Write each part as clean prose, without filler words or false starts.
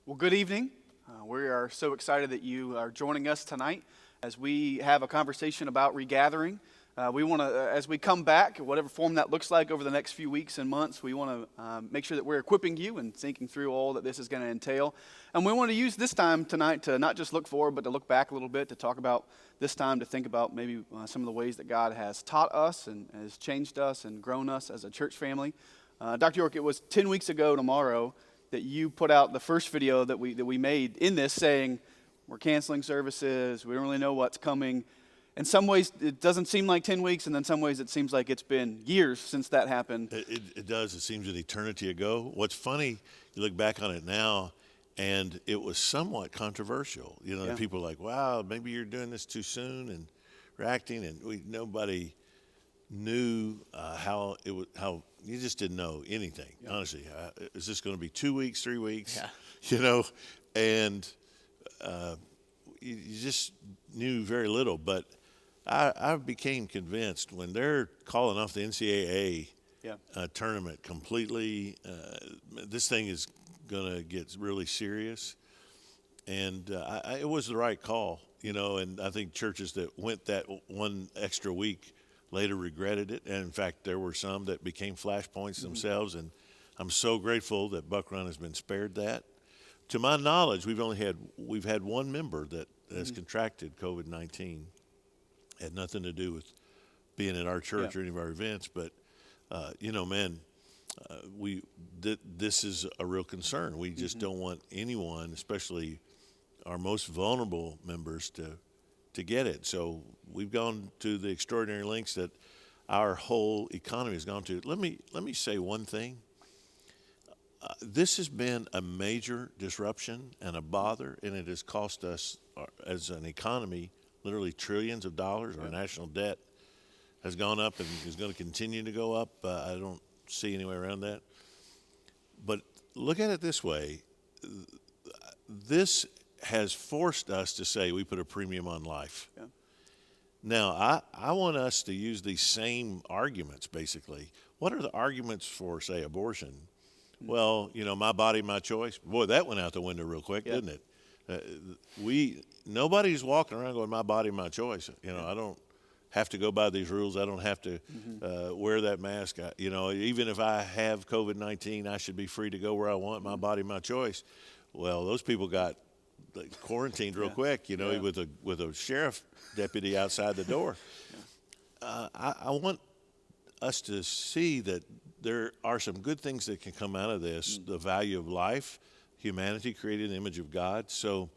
Well, good evening. We are so excited that you are joining us tonight as we have a conversation about regathering. We want to, as we come back, whatever form that looks like over the next few weeks and months, we want to make sure that we're equipping you and thinking through all that this is going to entail. And we want to use this time tonight to not just look forward, but to look back a little bit, to talk about this time, to think about maybe some of the ways that God has taught us and has changed us and grown us as a church family. Dr. York, it was 10 weeks ago tomorrow that you put out the first video that we made in this saying, we're canceling services, we don't really know what's coming. In some ways, it doesn't seem like 10 weeks, and in some ways, it seems like it's been years since that happened. It does. It seems an eternity ago. What's funny, you look back on it now, and it was somewhat controversial. You know, people are like, wow, maybe you're doing this too soon and reacting, and nobody knew how you just didn't know anything, honestly. Is this going to be 2 weeks, 3 weeks? Yeah. You know, and you just knew very little. But I became convinced when they're calling off the NCAA tournament completely, this thing is going to get really serious. And it was the right call, you know, and I think churches that went that one extra week later regretted it. And in fact, there were some that became flashpoints themselves. And I'm so grateful that Buck Run has been spared that. To my knowledge, we've had one member that has contracted COVID-19. Had nothing to do with being at our church or any of our events, but you know, man, this is a real concern. We just don't want anyone, especially our most vulnerable members, to get it. So we've gone to the extraordinary lengths that our whole economy has gone to. Let me say one thing. This has been a major disruption and a bother, and it has cost us as an economy literally trillions of dollars. Our national debt has gone up and is going to continue to go up. I don't see any way around that. But look at it this way. This has forced us to say we put a premium on life. Yeah. Now, I want us to use these same arguments, basically. What are the arguments for, say, abortion? Well, you know, my body, my choice. Boy, that went out the window real quick, didn't it? Nobody's walking around going, my body, my choice. You know, I don't have to go by these rules. I don't have to wear that mask. You know, even if I have COVID-19, I should be free to go where I want. My body, my choice. Well, those people got quarantined real quick, you know, with a sheriff deputy outside the door. I want us to see that there are some good things that can come out of this, the value of life, humanity created in the image of God. So,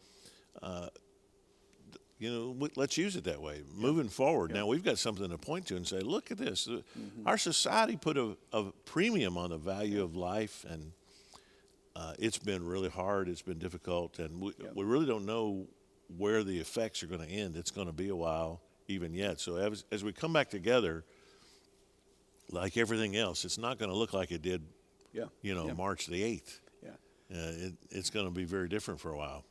you know, let's use it that way. Moving forward, now we've got something to point to and say, look at this. Our society put a premium on the value of life, and it's been really hard. It's been difficult, and we really don't know where the effects are going to end. It's going to be a while even yet. So as we come back together, like everything else, it's not going to look like it did, March the 8th. It's going to be very different for a while.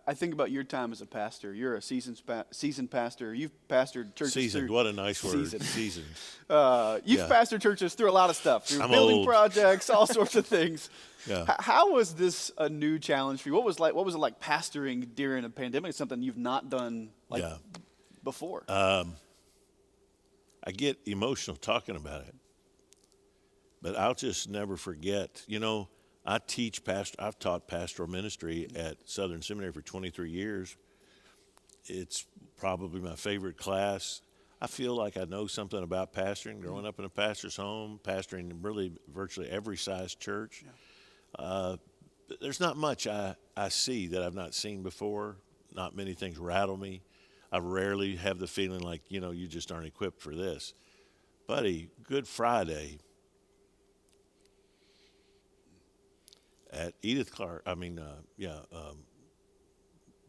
I think about your time as a pastor. You're a seasoned pastor. You've pastored churches. Seasoned, what a nice word. Seasoned. You've pastored churches through a lot of stuff, through building projects, all sorts of things. How was this a new challenge for you? What was it like pastoring during a pandemic? It's something you've not done before. I get emotional talking about it, but I'll just never forget. You know, I've taught pastoral ministry at Southern Seminary for 23 years. It's probably my favorite class. I feel like I know something about pastoring, growing up in a pastor's home, pastoring really virtually every size church. There's not much I see that I've not seen before. Not many things rattle me. I rarely have the feeling like, you know, you just aren't equipped for this. Buddy, Good Friday at Edith Clark,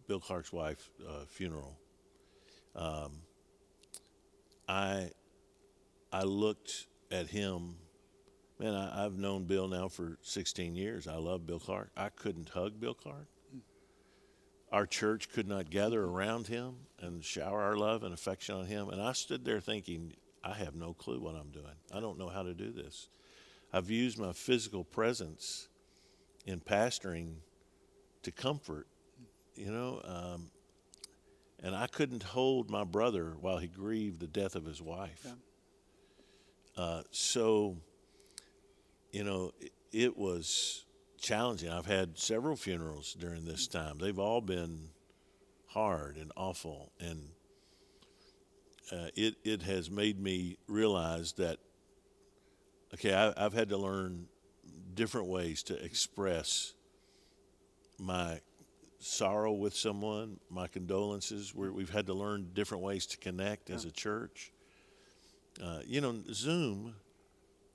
Bill Clark's wife's funeral. I looked at him. Man, I've known Bill now for 16 years. I love Bill Clark. I couldn't hug Bill Clark. Our church could not gather around him and shower our love and affection on him. And I stood there thinking, I have no clue what I'm doing. I don't know how to do this. I've used my physical presence in pastoring to comfort, you know. And I couldn't hold my brother while he grieved the death of his wife. So, you know, it was challenging. I've had several funerals during this time. They've all been hard and awful, and it has made me realize that, okay, I've had to learn different ways to express my sorrow with someone, my condolences. We've had to learn different ways to connect as a church. You know, Zoom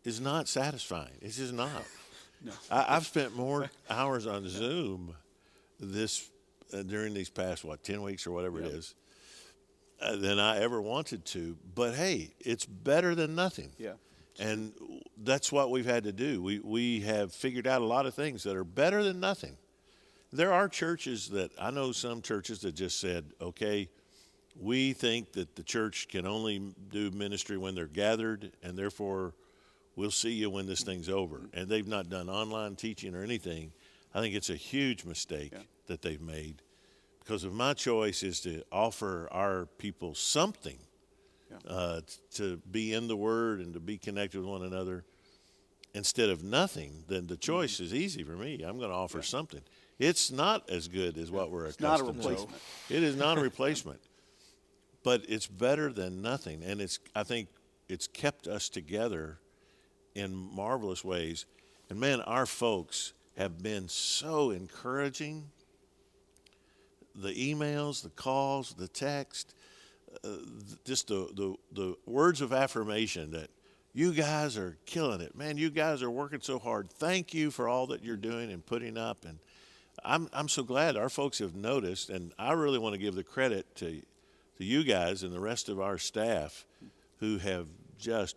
is not satisfying. It's just not. No. I've spent more hours on Zoom during these past 10 weeks or whatever it is than I ever wanted to. But hey, it's better than nothing. Yeah. And that's what we've had to do. We have figured out a lot of things that are better than nothing. There are churches I know some churches that just said, okay, we think that the church can only do ministry when they're gathered, and therefore we'll see you when this thing's over. And they've not done online teaching or anything. I think it's a huge mistake that they've made, because if my choice is to offer our people something to be in the Word and to be connected with one another instead of nothing, then the choice is easy for me. I'm going to offer something. It's not as good as what we're accustomed to. It's not a replacement. It is not a replacement, but it's better than nothing. And I think it's kept us together in marvelous ways. And man, our folks have been so encouraging. The emails, the calls, the text, just the words of affirmation that you guys are killing it. Man, you guys are working so hard. Thank you for all that you're doing and putting up. And I'm so glad our folks have noticed, and I really want to give the credit to you guys and the rest of our staff who have just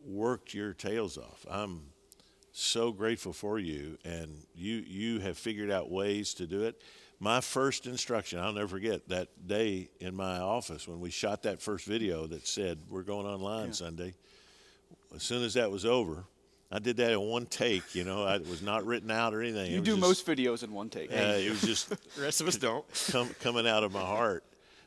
worked your tails off. I'm so grateful for you, and you have figured out ways to do it. My first instruction, I'll never forget that day in my office when we shot that first video that said we're going online Sunday. As soon as that was over, I did that in one take. You know, it was not written out or anything. You do most videos in one take. It was just The rest of us don't. coming out of my heart.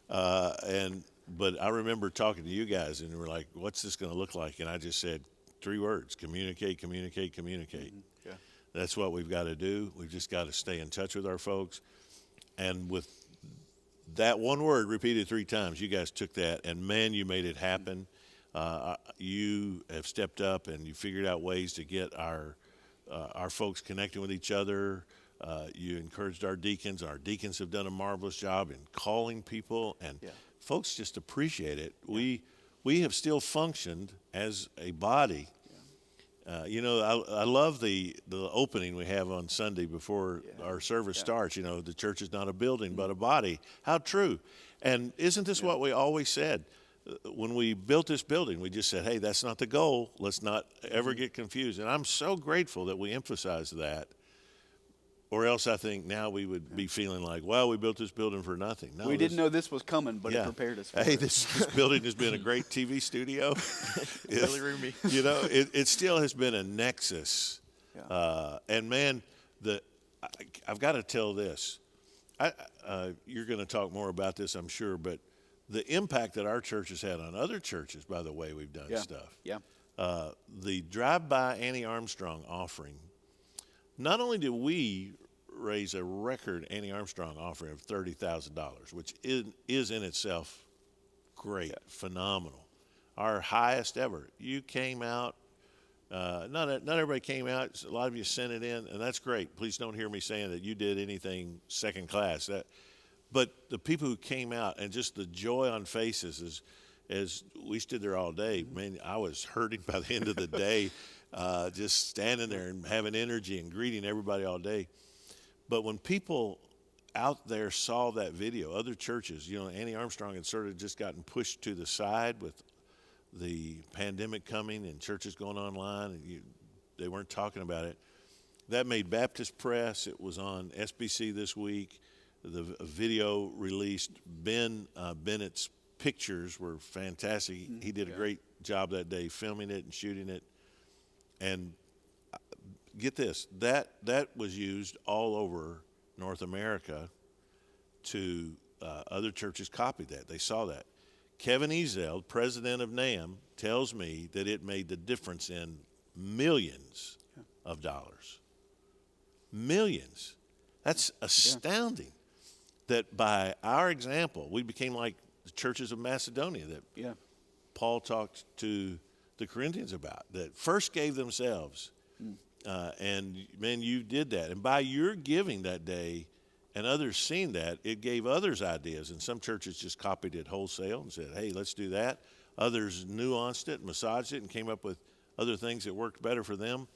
But I remember talking to you guys, and we're like, "What's this going to look like?" And I just said 3 words: communicate, communicate, communicate. Mm-hmm. Yeah. That's what we've got to do. We've just got to stay in touch with our folks. And with that one word repeated 3 times, you guys took that, and man, you made it happen. You have stepped up, and you figured out ways to get our folks connecting with each other. You encouraged our deacons. Our deacons have done a marvelous job in calling people, and folks just appreciate it. Yeah. We have still functioned as a body. You know, I love the opening we have on Sunday before our service starts. You know, the church is not a building but a body. How true. And isn't this what we always said? When we built this building, we just said, hey, that's not the goal. Let's not ever get confused. And I'm so grateful that we emphasize that. Or else I think now we would be feeling like, well, we built this building for nothing. No, We didn't know this was coming, but it prepared us for Hey, it. this building has been a great TV studio. Really roomy. You know, it still has been a nexus. Yeah. And man, I've got to tell this. You're going to talk more about this, I'm sure, but the impact that our church has had on other churches by the way we've done stuff. Yeah. The drive-by Annie Armstrong offering, not only did we raise a record Annie Armstrong offering of $30,000, which is in itself great, phenomenal, our highest ever. You came out. Not everybody came out. A lot of you sent it in, and that's great. Please don't hear me saying that you did anything second class. But the people who came out and just the joy on faces as we stood there all day, man, I was hurting by the end of the day, just standing there and having energy and greeting everybody all day. But when people out there saw that video, other churches, you know, Annie Armstrong had sort of just gotten pushed to the side with the pandemic coming and churches going online, and they weren't talking about it. That made Baptist Press. It was on SBC this week. The video released. Ben Bennett's pictures were fantastic. He did a great job that day filming it and shooting it. And get this, that was used all over North America to other churches copied that. They saw that. Kevin Ezell, president of NAM, tells me that it made the difference in millions of dollars. Millions. That's astounding. That by our example, we became like the churches of Macedonia that Paul talked to the Corinthians about, that first gave themselves. And, man, you did that. And by your giving that day and others seeing that, it gave others ideas. And some churches just copied it wholesale and said, hey, let's do that. Others nuanced it, massaged it, and came up with other things that worked better for them.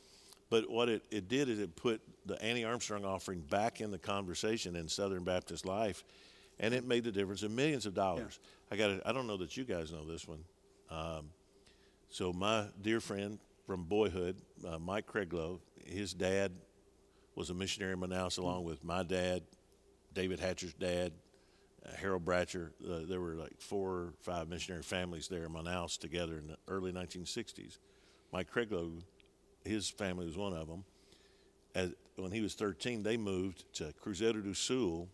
But what it did is it put the Annie Armstrong offering back in the conversation in Southern Baptist life, and it made the difference in millions of dollars. I don't know that you guys know this one. So my dear friend from boyhood, Mike Craiglow, his dad was a missionary in Manaus along with my dad, David Hatcher's dad, Harold Bratcher. There were like 4 or 5 missionary families there in Manaus together in the early 1960s. Mike Craiglow, his family was one of them. When he was 13, they moved to Cruzeiro do Sul,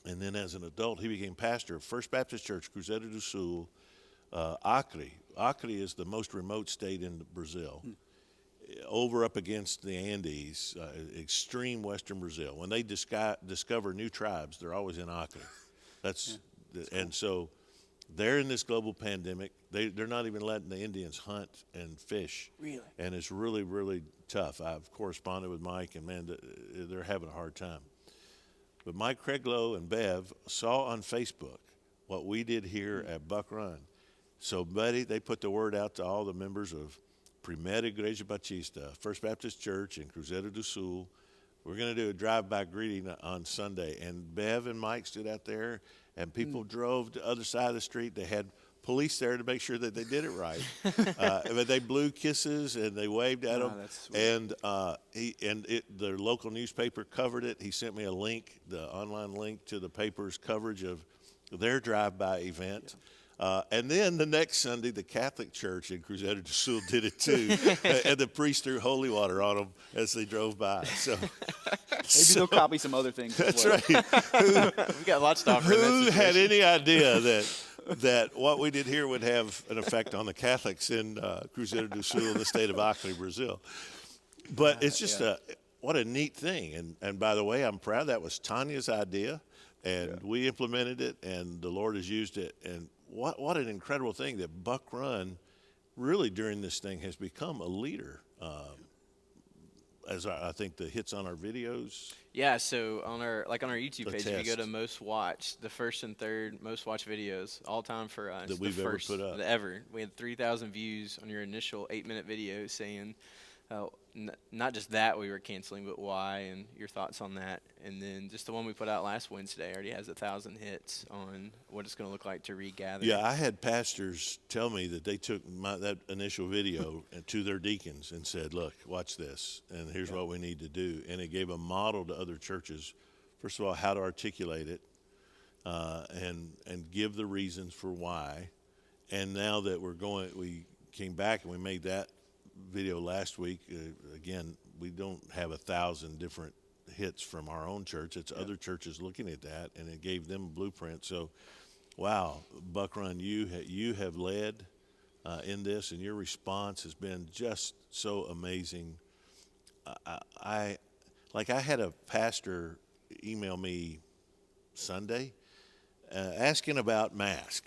and then as an adult, he became pastor of First Baptist Church, Cruzeiro do Sul, Acre. Acre is the most remote state in Brazil, over up against the Andes, extreme western Brazil. When they discover new tribes, they're always in Acre. And so they're in this global pandemic. They're not even letting the Indians hunt and fish. Really? And it's really, really tough. I've corresponded with Mike, and, man, they're having a hard time. But Mike Craiglow and Bev saw on Facebook what we did here at Buck Run. So, buddy, they put the word out to all the members of Primeira Igreja Batista, First Baptist Church in Cruzeiro do Sul. We're going to do a drive-by greeting on Sunday. And Bev and Mike stood out there, and people drove to the other side of the street. They had police there to make sure that they did it right. But they blew kisses, and they waved at them. That's sweet. And the local newspaper covered it. He sent me a link, the online link to the paper's coverage of their drive-by event. And then the next Sunday, the Catholic Church in Cruzeiro do Sul did it too, and the priest threw holy water on them as they drove by. So Maybe they'll copy some other things. That's well. right. We got lots to offer. in that Who had situation. any idea that what we did here would have an effect on the Catholics in Cruzeiro do Sul in the state of Acre, Brazil? But it's just what a neat thing. And by the way, I'm proud that was Tanya's idea, and we implemented it, and the Lord has used it. And what an incredible thing that Buck Run really during this thing has become a leader. As I think the hits on our videos. Yeah, so on our YouTube The page, if you go test. to most watched, the first and third most watched videos all time for us. That we've the ever first, put up. Ever. We had 3,000 views on your initial 8-minute video saying, not just that we were canceling, but why, and your thoughts on that. And then just the one we put out last Wednesday already has 1,000 hits on what it's going to look like to regather. Yeah, I had pastors tell me that they took that initial video to their deacons and said, look, watch this, and here's what we need to do. And it gave a model to other churches, first of all, how to articulate it and give the reasons for why. And now that we came back and we made that video last week. Again, we don't have 1,000 different hits from our own church. It's other churches looking at that, and it gave them a blueprint. So, wow, Buck Run, you have led in this, and your response has been just so amazing. I had a pastor email me Sunday asking about mask.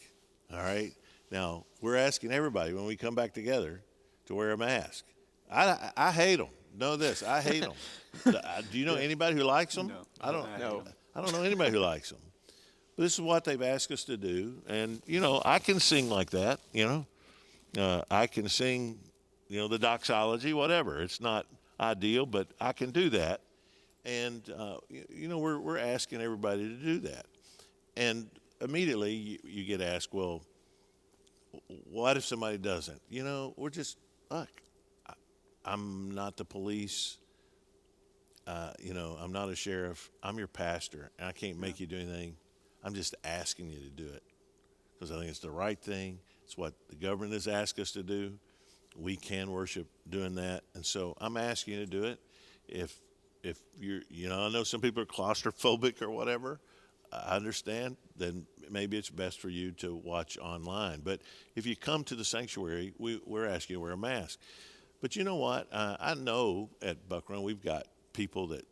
All right, now we're asking everybody when we come back together to wear a mask. I hate them. Know this, I hate them. Do you know anybody who likes them? No. I don't No. I don't know anybody who likes them. But this is what they've asked us to do. And, I can sing like that, I can sing, the doxology, whatever. It's not ideal, but I can do that. And, we're asking everybody to do that. And immediately you get asked, well, what if somebody doesn't? We're just, look, I'm not the police. I'm not a sheriff. I'm your pastor, and I can't make you do anything. I'm just asking you to do it because I think it's the right thing. It's what the government has asked us to do. We can worship doing that, and so I'm asking you to do it. If if I know some people are claustrophobic or whatever. I understand. Then maybe it's best for you to watch online. But if you come to the sanctuary, we're asking you to wear a mask. But you know what? I know at Buck Run we've got people that,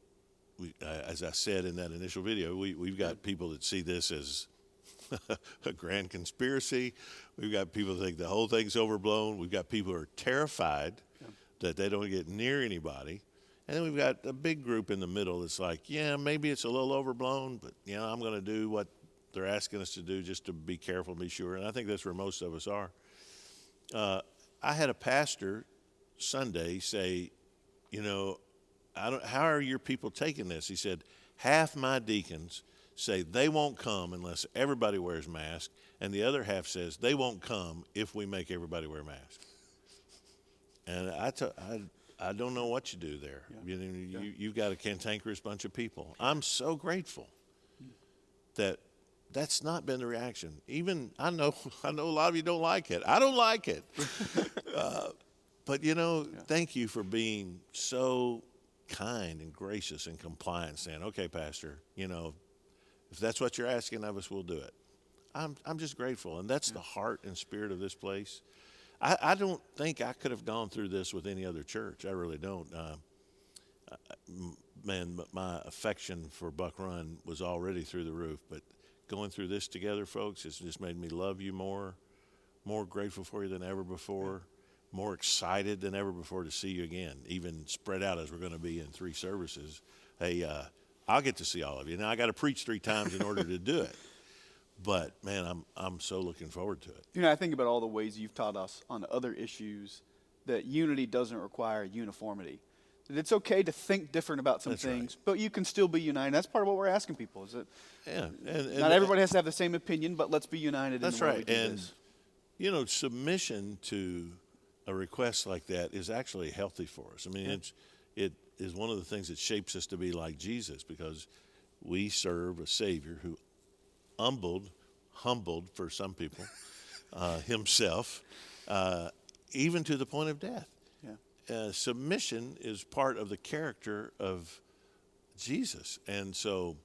as I said in that initial video, we've got people that see this as a grand conspiracy. We've got people that think the whole thing's overblown. We've got people who are terrified that they don't get near anybody. And then we've got a big group in the middle that's like, yeah, maybe it's a little overblown, but, I'm going to do what they're asking us to do just to be careful and be sure. And I think that's where most of us are. I had a pastor Sunday say, how are your people taking this? He said, half my deacons say they won't come unless everybody wears masks, and the other half says they won't come if we make everybody wear masks. And I don't know what you do there. Yeah. You've got a cantankerous bunch of people. I'm so grateful that that's not been the reaction. Even I know a lot of you don't like it. I don't like it. But thank you for being so kind and gracious and compliant, saying, okay, Pastor, if that's what you're asking of us, we'll do it. I'm just grateful, and that's the heart and spirit of this place. I don't think I could have gone through this with any other church. I really don't. Man, my affection for Buck Run was already through the roof, but going through this together, folks, it's just made me love you more grateful for you than ever before, more excited than ever before to see you again, even spread out as we're going to be in 3 services. Hey, I'll get to see all of you. Now, I got to preach 3 times in order to do it. But, man, I'm so looking forward to it. I think about all the ways you've taught us on other issues that unity doesn't require uniformity. That it's okay to think different about some things, but you can still be united. That's part of what we're asking people. Is that not everybody has to have the same opinion, but let's be united. That's in the way right. We do And this. Submission to a request like that is actually healthy for us. I mean, it is one of the things that shapes us to be like Jesus, because we serve a Savior who humbled for some people, himself, even to the point of death. Yeah. Submission is part of the character of Jesus. And so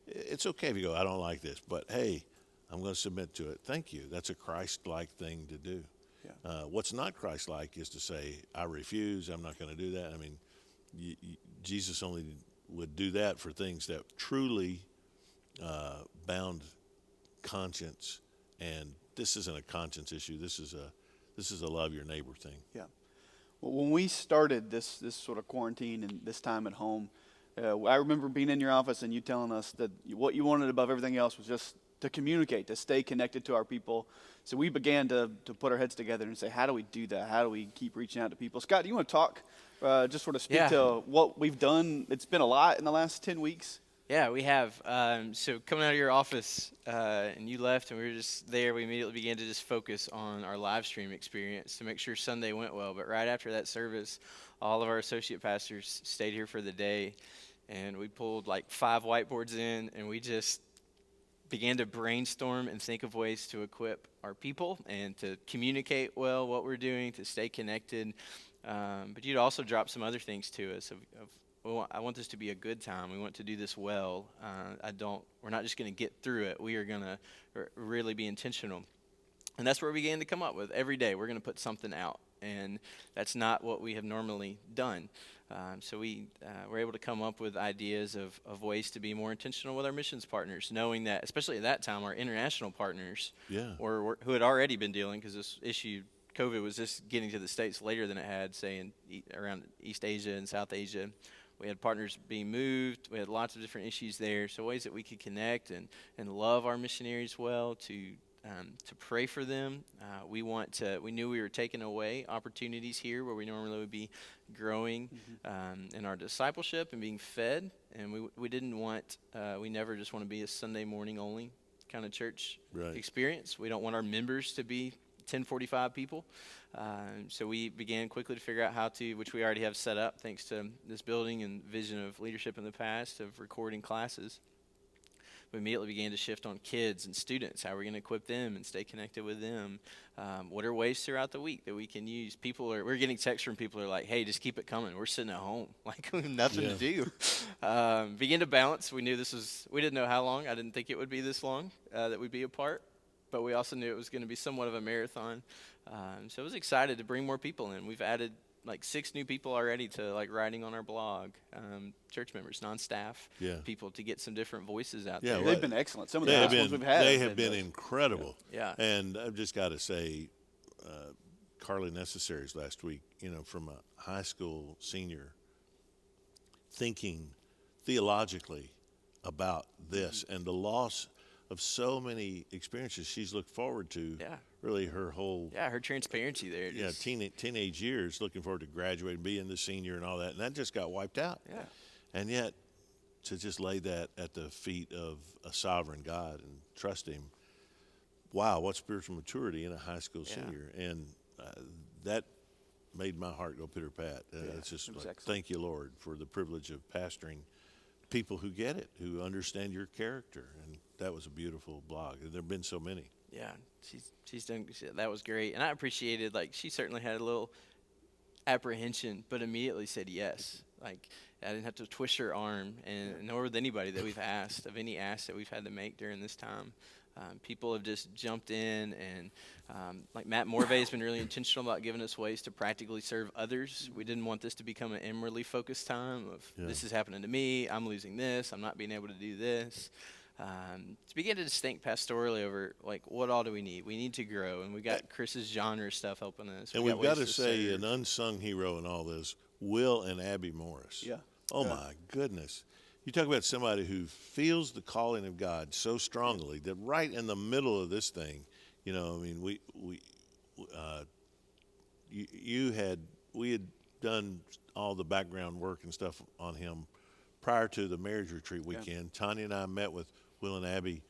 it's okay if you go, I don't like this, but hey, I'm going to submit to it. Thank you. That's a Christ-like thing to do. Yeah. What's not Christ-like is to say, I refuse, I'm not going to do that. I mean, Jesus only would do that for things that truly bound conscience, and this isn't a conscience issue. This is a love your neighbor thing. Yeah. Well, when we started this sort of quarantine and this time at home, I remember being in your office and you telling us that what you wanted above everything else was just to communicate, to stay connected to our people. So we began to put our heads together and say, how do we do that? How do we keep reaching out to people? Scott, do you want to talk, just sort of speak to what we've done? It's been a lot in the last 10 weeks. Yeah, we have. So coming out of your office, and you left, and we were just there, we immediately began to just focus on our live stream experience to make sure Sunday went well. But right after that service, all of our associate pastors stayed here for the day, and we pulled like 5 whiteboards in, and we just began to brainstorm and think of ways to equip our people and to communicate well what we're doing, to stay connected. But you'd also drop some other things to us I want this to be a good time. We want to do this well. We're not just going to get through it. We are going to really be intentional. And that's where we began to come up with every day. We're going to put something out. And that's not what we have normally done. So we were able to come up with ideas of ways to be more intentional with our missions partners, knowing that, especially at that time, our international partners who had already been dealing, because this issue, COVID, was just getting to the States later than it had, say, around East Asia and South Asia. We had partners being moved. We had lots of different issues there. So ways that we could connect and love our missionaries well, to pray for them. We knew we were taking away opportunities here where we normally would be growing in our discipleship and being fed. And we didn't want, we never just want to be a Sunday morning only kind of church experience. We don't want our members to be 1045 people. So we began quickly to figure out how to, which we already have set up thanks to this building and vision of leadership in the past, of recording classes. we immediately began to shift on kids and students. How are we going to equip them and stay connected with them? What are ways throughout the week that we can use? We're getting texts from people who are like, hey, just keep it coming. We're sitting at home. Like, we have nothing to do. Begin to balance. We knew we didn't know how long. I didn't think it would be this long that we'd be apart. But we also knew it was going to be somewhat of a marathon. So I was excited to bring more people in. We've added like 6 new people already to like writing on our blog, church members, non-staff people, to get some different voices out there. They've been excellent. Some of the best ones we've had. They have been incredible. Yeah. And I've just got to say, Carly Necessaries last week, from a high school senior, thinking theologically about this and the loss of so many experiences she's looked forward to. Really her whole her transparency there. Teenage years, looking forward to graduating, being the senior and all that, and that just got wiped out. And yet to just lay that at the feet of a sovereign God and trust him, wow, what spiritual maturity in a high school senior. And that made my heart go pitter-pat. It's just like, thank you, Lord, for the privilege of pastoring people who get it, who understand your character. And that was a beautiful blog. There have been so many. Yeah, she's done. That was great, and I appreciated. Like, she certainly had a little apprehension, but immediately said yes. Like, I didn't have to twist her arm, and nor with anybody that we've asked, of any ask that we've had to make during this time. People have just jumped in, and like Matt Morvay has been really intentional about giving us ways to practically serve others. We didn't want this to become an inwardly focused time of this is happening to me, I'm losing this, I'm not being able to do this. To begin to just think pastorally over, like, what all do we need? We need to grow, and we got Chris's genre stuff helping us. And we've got to say an unsung hero in all this, Will and Abby Morris. Oh, my goodness. You talk about somebody who feels the calling of God so strongly that right in the middle of this thing, we had done all the background work and stuff on him prior to the marriage retreat weekend. Tanya and I met with Will and Abby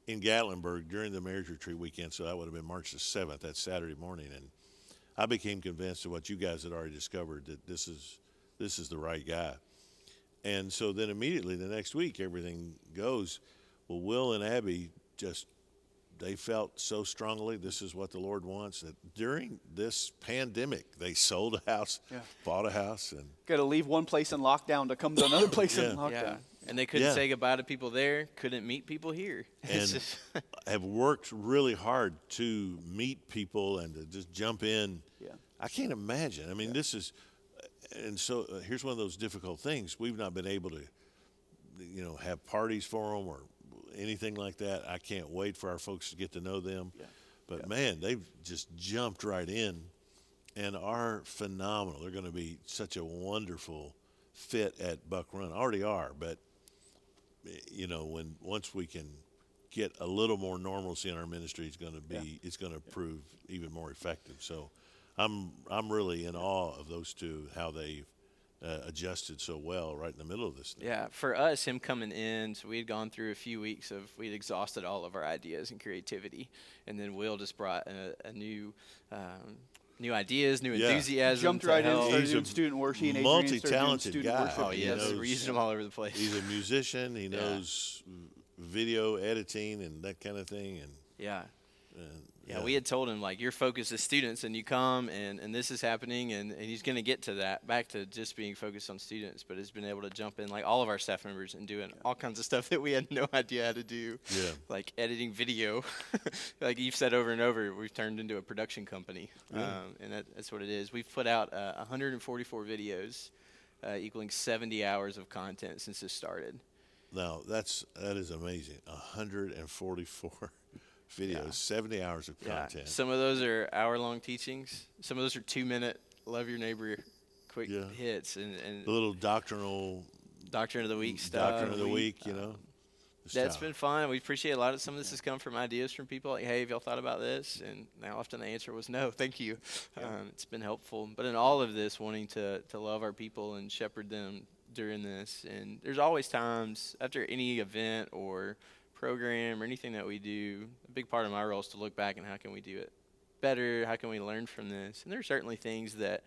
in Gatlinburg during the marriage retreat weekend, so that would have been March the 7th, that Saturday morning. And I became convinced of what you guys had already discovered, that this is the right guy. And so then immediately the next week, everything goes. Well, Will and Abby they felt so strongly this is what the Lord wants, that during this pandemic, they sold a house, bought a house. And got to leave one place in lockdown to come to another place in lockdown. And they couldn't say goodbye to people there, couldn't meet people here. And have worked really hard to meet people and to just jump in. I can't imagine. I mean, this is, and so here's one of those difficult things. We've not been able to, have parties for them or anything like that. I can't wait for our folks to get to know them. But man, they've just jumped right in and are phenomenal. They're going to be such a wonderful fit at Buck Run. Already are, but once we can get a little more normalcy in our ministry, it's going to prove even more effective. So I'm really in awe of those two, how they adjusted so well right in the middle of this thing. Yeah, for us, him coming in, so we had gone through a few weeks of, we had exhausted all of our ideas and creativity, and then Will just brought a new ideas, new enthusiasm. Jumped right in, started doing student worship. He and Adrian multi-talented guy. Worship. Oh, yes, we're using him all over the place. He's a musician. He knows video editing and that kind of thing. And we had told him, like, your focus is students, and you come, and this is happening, and he's going to get to that, back to just being focused on students, but has been able to jump in, like all of our staff members, and doing all kinds of stuff that we had no idea how to do, like editing video. Like you've said over and over, we've turned into a production company, and that's what it is. We've put out 144 videos, equaling 70 hours of content since this started. Now, that is amazing, 144 videos, 70 hours of content. Some of those are hour-long teachings. Some of those are 2-minute love your neighbor quick hits. And the little doctrine of the week stuff. Doctrine of the week, That's been fun. We appreciate a lot of some of this has come from ideas from people like, hey, have y'all thought about this? And now often the answer was no, thank you. It's been helpful. But in all of this, wanting to love our people and shepherd them during this. And there's always times after any event or program or anything that we do, a big part of my role is to look back and how can we do it better, how can we learn from this. And there's certainly things that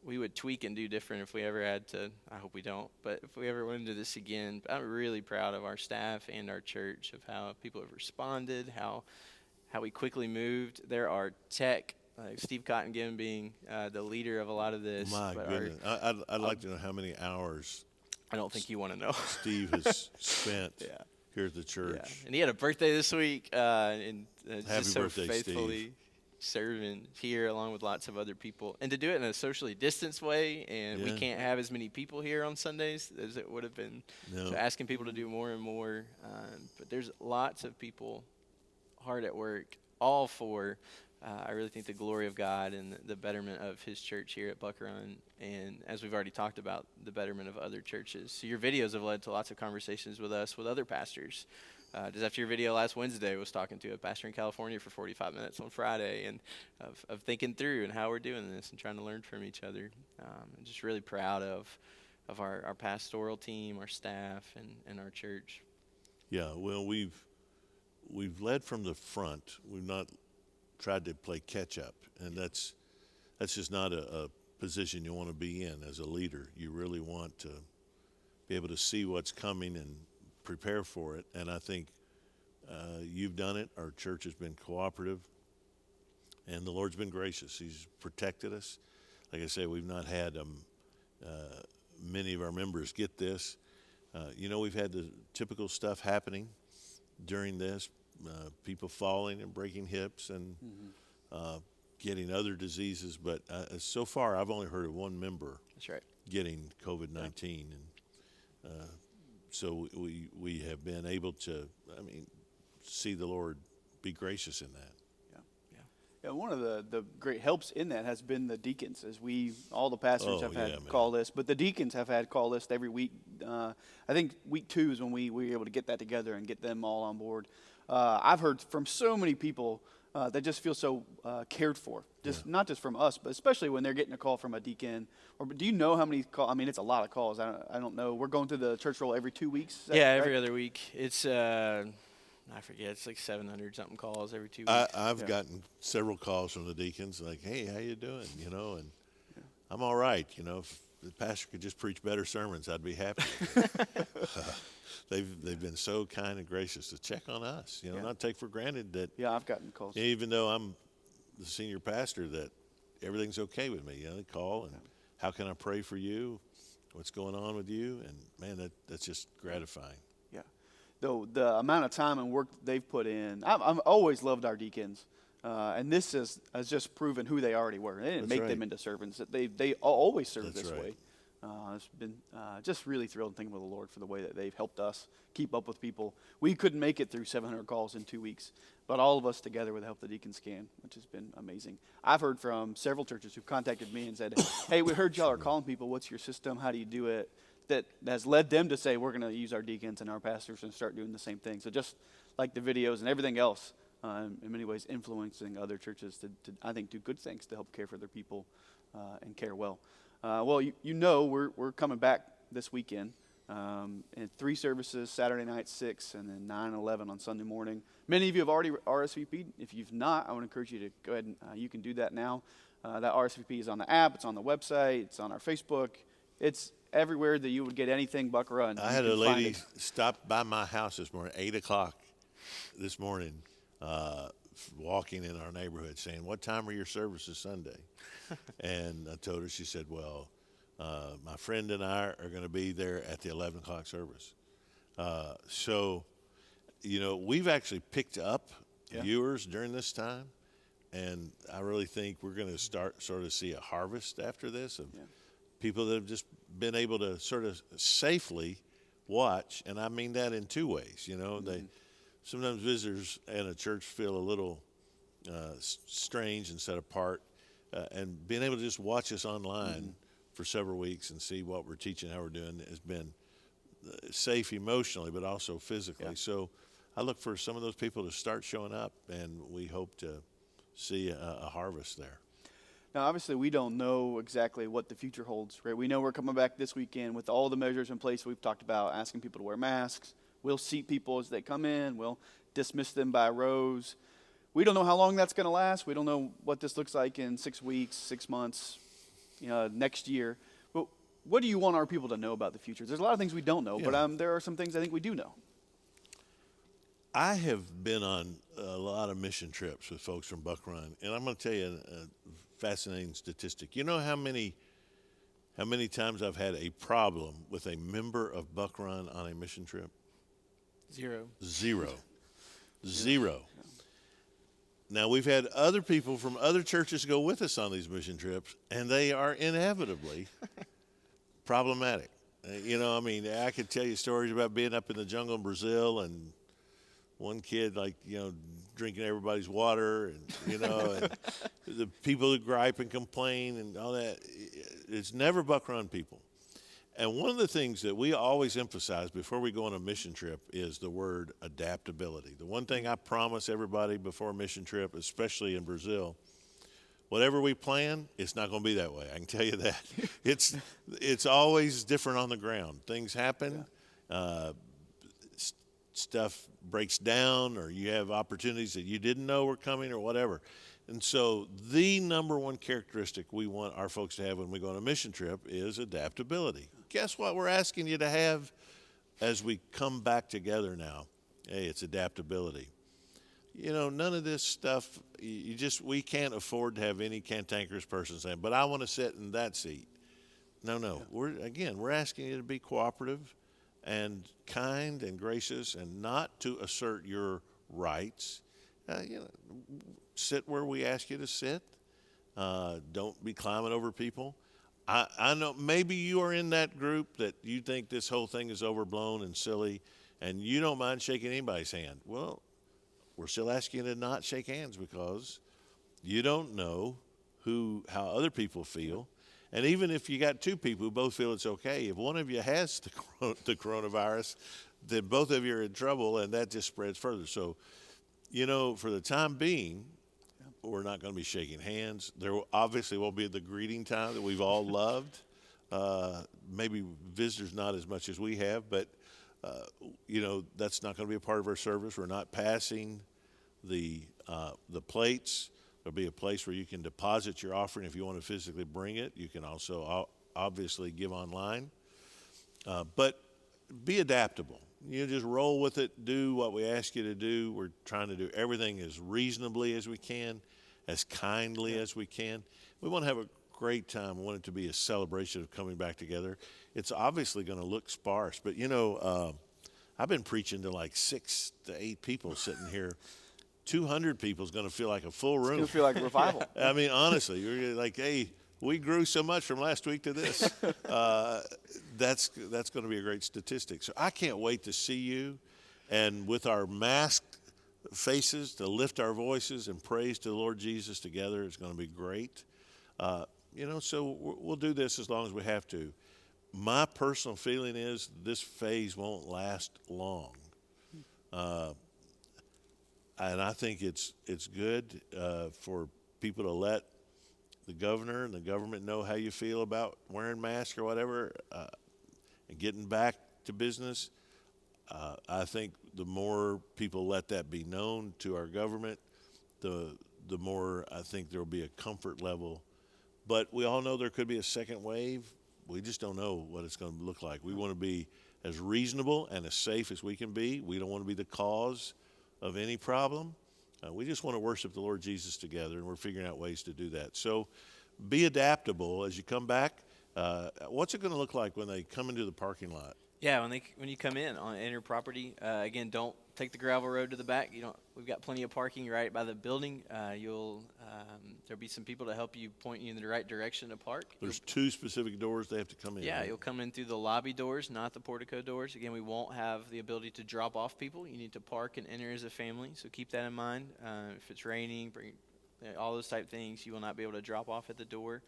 we would tweak and do different if we ever had to. I hope we don't, but if we ever went into this again, I'm really proud of our staff and our church of how people have responded, how we quickly moved. There are tech, Steve Cottingham being the leader of a lot of this. My but goodness. I'd like to know how many hours I don't think you want to know. Steve has spent Yeah. here at the church. Yeah. And he had a birthday this week, and Happy just so birthday, faithfully Steve. serving here along with lots of other people, and to do it in a socially distanced way. And we Yeah. can't have as many people here on Sundays as it would have been. No. So asking people to do more and more, but there's lots of people hard at work, all for. I really think the glory of God and the betterment of His church here at Buck Run, and as we've already talked about, the betterment of other churches. So your videos have led to lots of conversations with us, with other pastors. Just after your video last Wednesday, I was talking to a pastor in California for 45 minutes on Friday, and of thinking through and how we're doing this and trying to learn from each other. I'm just really proud of our pastoral team, our staff, and our church. Yeah, well, we've led from the front. We've not tried to play catch up, and that's just not a position you want to be in as a leader. You really want to be able to see what's coming and prepare for it. And I think you've done it. Our church has been cooperative, and the Lord's been gracious. He's protected us. Like I say, we've not had many of our members get this. We've had the typical stuff happening during this. People falling and breaking hips and getting other diseases. But so far, I've only heard of one member That's right. getting COVID-19. And so we have been able to, see the Lord be gracious in that. Yeah, one of the great helps in that has been the deacons, as all the pastors have had call lists, but the deacons have had call lists every week. I think week 2 is when we were able to get that together and get them all on board. I've heard from so many people that just feel so cared for, not just from us, but especially when they're getting a call from a deacon. Or do you know how many calls? It's a lot of calls. I don't know. We're going through the church roll every 2 weeks. Every other week. It's I forget. It's like 700 something calls every 2 weeks. I've gotten several calls from the deacons like, "Hey, how you doing?" And I'm all right. If the pastor could just preach better sermons, I'd be happy. They've been so kind and gracious to check on us. Not take for granted that. Yeah, I've gotten calls. Even though I'm the senior pastor, that everything's okay with me. They call and how can I pray for you? What's going on with you? And man, that's just gratifying. Though the amount of time and work that they've put in, I've always loved our deacons, and this has just proven who they already were. They didn't make them into servants; they always served this way. It's been just really thrilled and thankful to the Lord for the way that they've helped us keep up with people. We couldn't make it through 700 calls in 2 weeks, but all of us together with the help of the deacons can, which has been amazing. I've heard from several churches who've contacted me and said, "Hey, we heard y'all are calling people. What's your system? How do you do it?" That has led them to say, we're going to use our deacons and our pastors and start doing the same thing. So just like the videos and everything else, in many ways influencing other churches to I think, do good things to help care for their people and care well. We're coming back this weekend. And 3 services, Saturday night 6, and then 9 and 11 on Sunday morning. Many of you have already RSVP'd. If you've not, I would encourage you to go ahead and you can do that now. That RSVP is on the app, it's on the website, it's on our Facebook. It's everywhere that you would get anything Buck Run. I had a lady stop by my house this morning, 8 o'clock this morning, walking in our neighborhood saying, "What time are your services Sunday?" And I told her, she said, "Well, my friend and I are going to be there at the 11 o'clock service." So, we've actually picked up viewers during this time, and I really think we're going to start sort of see a harvest after this of people that have just been able to sort of safely watch, and I mean that in 2 ways. They sometimes visitors in a church feel a little strange and set apart, and being able to just watch us online for several weeks and see what we're teaching, how we're doing, has been safe emotionally, but also physically. Yeah. So I look for some of those people to start showing up, and we hope to see a harvest there. Now, obviously, we don't know exactly what the future holds, right? We know we're coming back this weekend with all the measures in place we've talked about, asking people to wear masks. We'll seat people as they come in. We'll dismiss them by rows. We don't know how long that's going to last. We don't know what this looks like in 6 weeks, 6 months. next year. But what do you want our people to know about the future? There's a lot of things we don't know, but there are some things I think we do know. I have been on a lot of mission trips with folks from Buck Run, and I'm going to tell you a fascinating statistic. You know how many times I've had a problem with a member of Buck Run on a mission trip? Zero. Zero. Now, we've had other people from other churches go with us on these mission trips, and they are inevitably problematic. I could tell you stories about being up in the jungle in Brazil and one kid, drinking everybody's water, and, and the people who gripe and complain and all that. It's never Buck Run people. And one of the things that we always emphasize before we go on a mission trip is the word adaptability. The one thing I promise everybody before a mission trip, especially in Brazil, whatever we plan, it's not going to be that way. I can tell you that. It's always different on the ground. Things happen. Stuff breaks down, or you have opportunities that you didn't know were coming or whatever. And so the number one characteristic we want our folks to have when we go on a mission trip is adaptability. Guess what we're asking you to have as we come back together now? Hey, it's adaptability. None of this stuff, we can't afford to have any cantankerous person saying, but I want to sit in that seat. No. We're asking you to be cooperative and kind and gracious, and not to assert your rights. Sit where we ask you to sit. Don't be climbing over people. I know maybe you are in that group that you think this whole thing is overblown and silly, and you don't mind shaking anybody's hand. Well, we're still asking you to not shake hands because you don't know how other people feel. And even if you got two people who both feel it's okay, if one of you has the coronavirus, then both of you are in trouble, and that just spreads further. So, for the time being, we're not going to be shaking hands. There obviously won't be the greeting time that we've all loved. Maybe visitors not as much as we have, but, that's not going to be a part of our service. We're not passing the plates. There'll be a place where you can deposit your offering if you want to physically bring it. You can also obviously give online. But be adaptable. Just roll with it. Do what we ask you to do. We're trying to do everything as reasonably as we can, as kindly as we can. We want to have a great time. We want it to be a celebration of coming back together. It's obviously going to look sparse, but I've been preaching to like 6 to 8 people sitting here. 200 people is going to feel like a full room. It's going to feel like a revival. I mean, honestly, you're like, hey, we grew so much from last week to this. That's going to be a great statistic. So I can't wait to see you, and with our masked faces, to lift our voices and praise to the Lord Jesus together. It's going to be great. So we'll do this as long as we have to. My personal feeling is this phase won't last long. And I think it's good for people to let the governor and the government know how you feel about wearing masks or whatever, and getting back to business. I think the more people let that be known to our government, the more I think there will be a comfort level. But we all know there could be a second wave. We just don't know what it's going to look like. We want to be as reasonable and as safe as we can be. We don't want to be the cause of any problem. We just want to worship the Lord Jesus together, and we're figuring out ways to do that. So be adaptable as you come back. What's it going to look like when they come into the parking lot? Yeah, when you come in on your property, again, don't take the gravel road to the back. We've got plenty of parking right by the building. There'll be some people to help you, point you in the right direction to park. There's 2 specific doors they have to come in. Yeah, right? You'll come in through the lobby doors, not the portico doors. Again, we won't have the ability to drop off people. You need to park and enter as a family, so keep that in mind. If it's raining, all those type things, you will not be able to drop off at the door.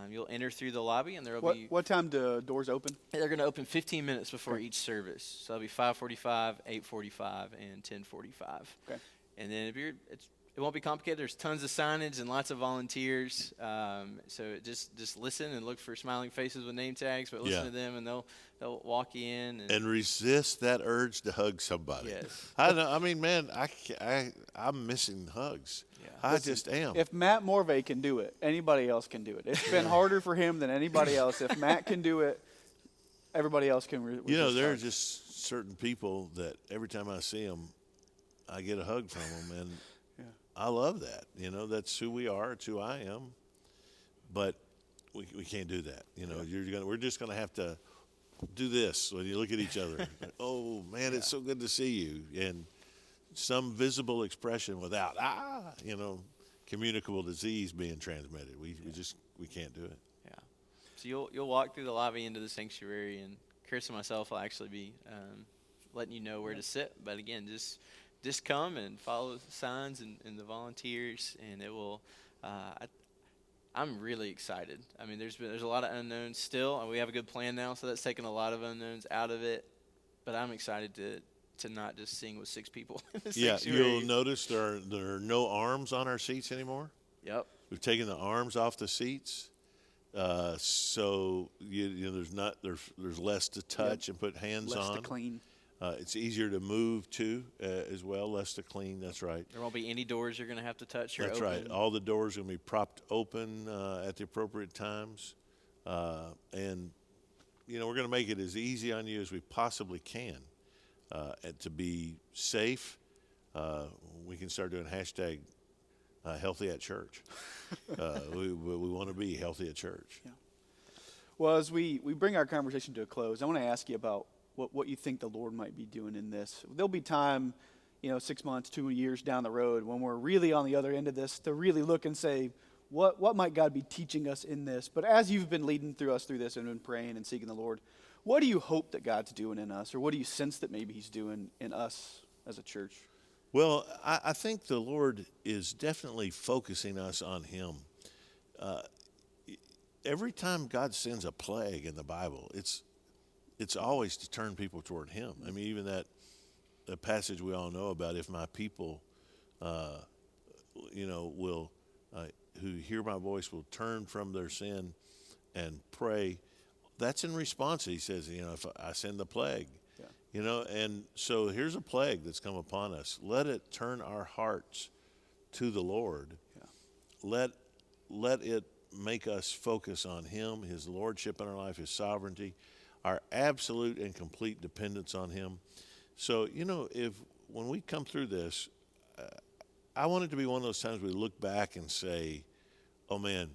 You'll enter through the lobby, and there will be... What time do doors open? They're going to open 15 minutes before each service. So it'll be 5:45, 8:45, and 10:45. Okay. And then it's it won't be complicated. There's tons of signage and lots of volunteers. So just listen and look for smiling faces with name tags, but listen Yeah. to them and they'll walk you in. And resist that urge to hug somebody. Yes. I know. I mean, man, I'm missing hugs. Yeah. I just am. If Matt Morvay can do it, anybody else can do it. It's been harder for him than anybody else. If Matt can do it, everybody else can. You know, there are just certain people that every time I see them, I get a hug from them, and Yeah. I love that. You know, that's who we are. It's who I am. But we can't do that. You know, we're just gonna have to do this when you look at each other. Oh man, it's so good to see you, and some visible expression without communicable disease being transmitted. We can't do it. Yeah. So you'll walk through the lobby into the sanctuary, and Chris and myself will actually be letting you know where to sit. But again, just come and follow the signs and the volunteers, and it will. I'm really excited. I mean, there's a lot of unknowns still, and we have a good plan now, so that's taken a lot of unknowns out of it. But I'm excited to not just sing with 6 people in the Yeah, sanctuary. you'll notice there are no arms on our seats anymore. Yep. We've taken the arms off the seats, so there's less to touch and put hands Less on. to clean. It's easier to move too, as well. Less to clean. That's right. There won't be any doors you're going to have to touch. That's right. All the doors are going to be propped open at the appropriate times, and we're going to make it as easy on you as we possibly can, and to be safe. We can start doing hashtag healthy at church. We want to be healthy at church. Yeah. Well, as we bring our conversation to a close, I want to ask you about what you think the Lord might be doing in this. There'll be time, 6 months, 2 years down the road when we're really on the other end of this to really look and say, what might God be teaching us in this? But as you've been leading us through this and been praying and seeking the Lord, what do you hope that God's doing in us? Or what do you sense that maybe he's doing in us as a church? Well, I think the Lord is definitely focusing us on him. Every time God sends a plague in the Bible, it's always to turn people toward him. I mean, even that passage we all know about, if my people, will, who hear my voice will turn from their sin and pray. That's in response, he says, if I send the plague. Yeah. And so here's a plague that's come upon us. Let it turn our hearts to the Lord. Yeah. Let it make us focus on him, his lordship in our life, his sovereignty, our absolute and complete dependence on him. So, when we come through this, I want it to be one of those times we look back and say, oh man,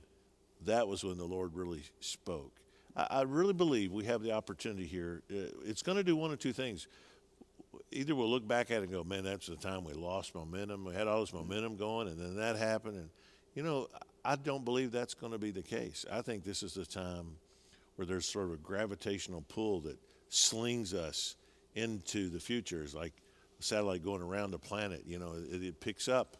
that was when the Lord really spoke. I really believe we have the opportunity here. It's going to do one of two things. Either we'll look back at it and go, man, that's the time we lost momentum. We had all this momentum going, and then that happened. And, I don't believe that's going to be the case. I think this is the time where there's sort of a gravitational pull that slings us into the future. It's like a satellite going around the planet. It picks up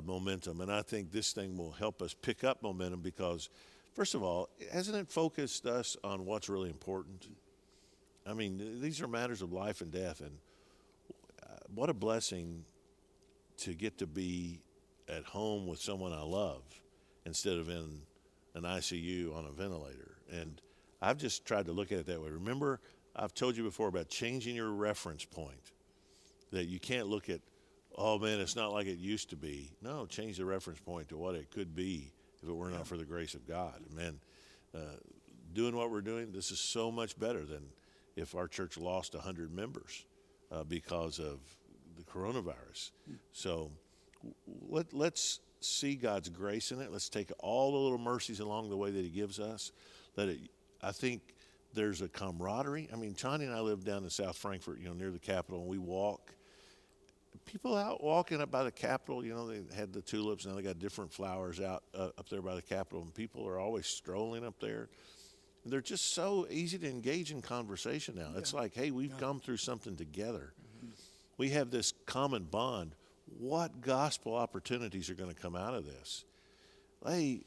momentum. And I think this thing will help us pick up momentum because, first of all, hasn't it focused us on what's really important? I mean, these are matters of life and death. And what a blessing to get to be at home with someone I love instead of in an ICU on a ventilator. And I've just tried to look at it that way. Remember, I've told you before about changing your reference point, that you can't look at, oh man, it's not like it used to be. No, change the reference point to what it could be if it were not for the grace of God. Man, doing what we're doing, this is so much better than if our church lost 100 members because of the coronavirus. So let's see God's grace in it. Let's take all the little mercies along the way that he gives us. I think there's a camaraderie. I mean, Chani and I live down in South Frankfurt, near the Capitol, and we walk. People out walking up by the Capitol, they had the tulips, now they got different flowers out up there by the Capitol, and people are always strolling up there. And they're just so easy to engage in conversation now. Yeah. It's like, hey, we've come through something together. Mm-hmm. We have this common bond. What gospel opportunities are going to come out of this? Hey,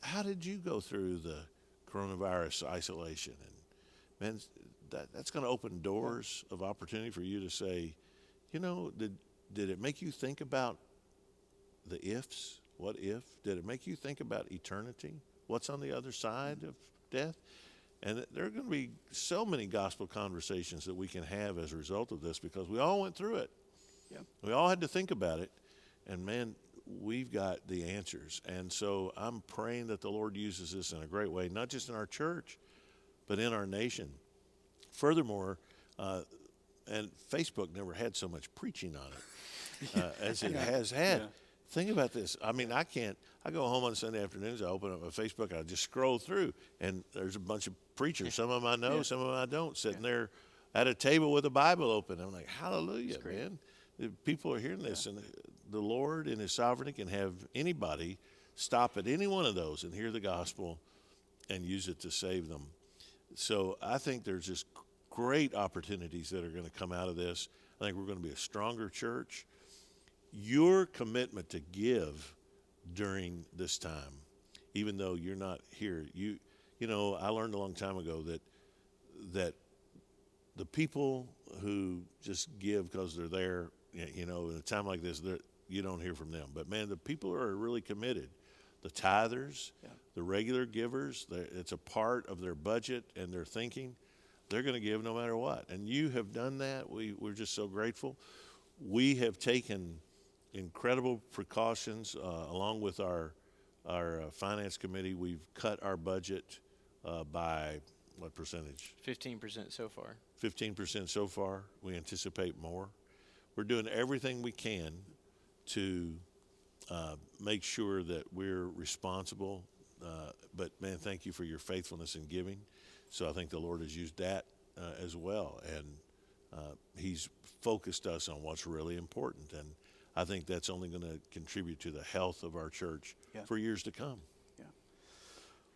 how did you go through the coronavirus isolation? And man, that's going to open doors of opportunity for you to say, did it make you think about the ifs. What if? Did it make you think about eternity? What's on the other side of death? And there are going to be so many gospel conversations that we can have as a result of this, because we all went through it. Yeah. We all had to think about it. And man, we've got the answers. And so I'm praying that the Lord uses this in a great way, not just in our church, but in our nation. Furthermore, and Facebook never had so much preaching on it as it has had. Yeah. Think about this. I mean, I go home on Sunday afternoons, I open up my Facebook, I just scroll through, and there's a bunch of preachers. Some of them I know, some of them I don't, sitting there at a table with a Bible open. I'm like, hallelujah, man. The people are hearing this, and the Lord in his sovereignty can have anybody stop at any one of those and hear the gospel and use it to save them. So I think there's just great opportunities that are going to come out of this. I think we're going to be a stronger church. Your commitment to give during this time, even though you're not here, you know, I learned a long time ago that the people who just give because they're there, you know, in a time like this, you don't hear from them. But man, the people who are really committed, the tithers, the regular givers, it's a part of their budget and their thinking. They're going to give no matter what. And you have done that. We're just so grateful. We have taken incredible precautions along with our finance committee. We've cut our budget by what percentage? 15% so far. 15% so far. We anticipate more. We're doing everything we can to make sure that we're responsible. But man, thank you for your faithfulness in giving. So I think the Lord has used that as well. And he's focused us on what's really important. And I think that's only going to contribute to the health of our church for years to come. Yeah.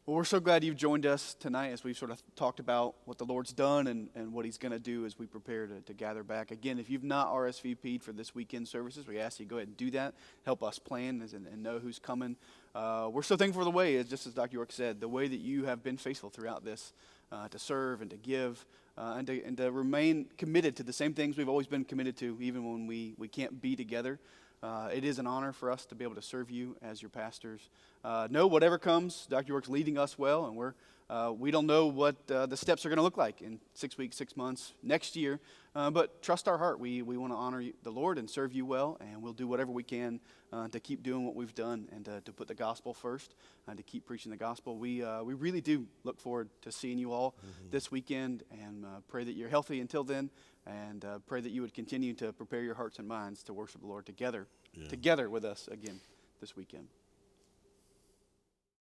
Well, we're so glad you've joined us tonight as we've sort of talked about what the Lord's done and what he's going to do as we prepare to gather back. Again, if you've not RSVP'd for this weekend services, we ask you to go ahead and do that. Help us plan and know who's coming. We're so thankful for the way, just as Dr. York said, the way that you have been faithful throughout this to serve and to give and to remain committed to the same things we've always been committed to, even when we can't be together. It is an honor for us to be able to serve you as your pastors. Know whatever comes, Dr. York's leading us well, and we don't know what the steps are going to look like in 6 weeks, 6 months, next year. But trust our heart. We want to honor the Lord and serve you well, and we'll do whatever we can to keep doing what we've done and to put the gospel first and to keep preaching the gospel. We really do look forward to seeing you all this weekend, and pray that you're healthy until then, and pray that you would continue to prepare your hearts and minds to worship the Lord together with us again this weekend.